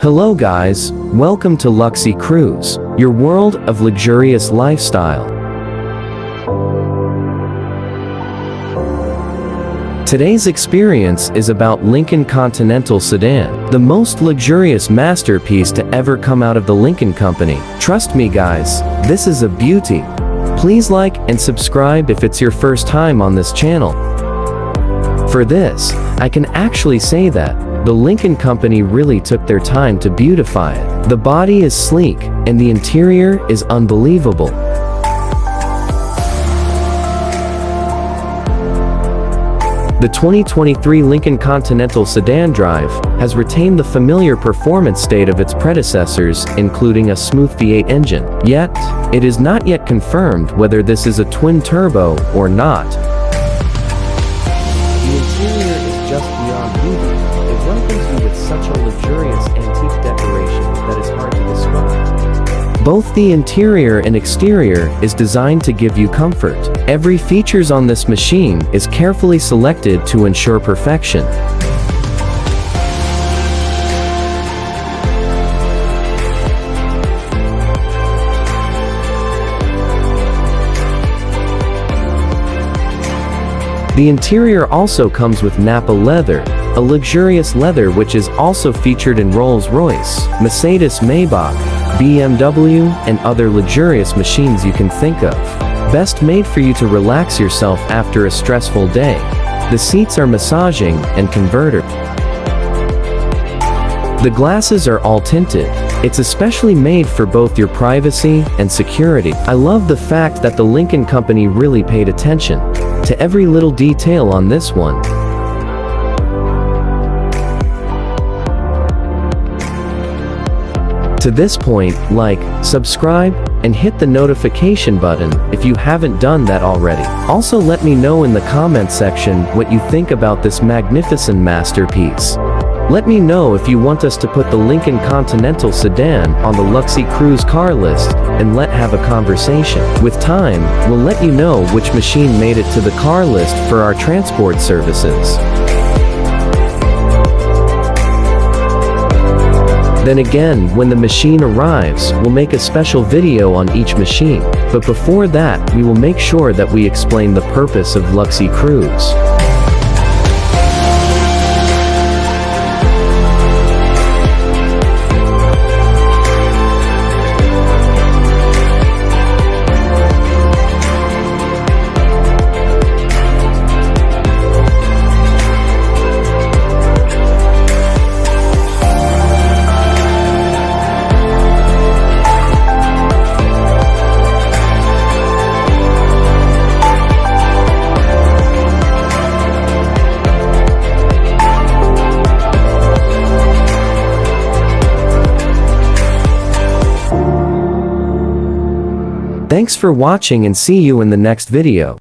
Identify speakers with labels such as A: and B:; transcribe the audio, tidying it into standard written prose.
A: Hello guys, welcome to Luxy Cruise, your world of luxurious lifestyle. Today's experience is about Lincoln Continental Sedan, the most luxurious masterpiece to ever come out of the Lincoln Company. Trust me guys, this is a beauty. Please like and subscribe if it's your first time on this channel. For this, I can actually say that the Lincoln Company really took their time to beautify it. The body is sleek, and the interior is unbelievable. The 2023 Lincoln Continental Sedan Drive has retained the familiar performance state of its predecessors, including a smooth V8 engine. Yet, it is not yet confirmed whether this is a twin-turbo or not. The interior is just beyond beauty. It welcomes you with such a luxurious antique decoration that is hard to describe. Both the interior and exterior is designed to give you comfort. Every features on this machine is carefully selected to ensure perfection. The interior also comes with Nappa leather, a luxurious leather which is also featured in Rolls-Royce, Mercedes-Maybach, BMW, and other luxurious machines you can think of. Best made for you to relax yourself after a stressful day. The seats are massaging and converter. The glasses are all tinted. It's especially made for both your privacy and security. I love the fact that the Lincoln Company really paid attention to every little detail on this one. To this point, like, subscribe, and hit the notification button if you haven't done that already. Also let me know in the comment section what you think about this magnificent masterpiece. Let me know if you want us to put the Lincoln Continental Sedan on the Luxy Cruise car list, and let's have a conversation. With time, we'll let you know which machine made it to the car list for our transport services. Then again, when the machine arrives, we'll make a special video on each machine. But before that, we will make sure that we explain the purpose of Luxy Cruise. Thanks for watching and see you in the next video.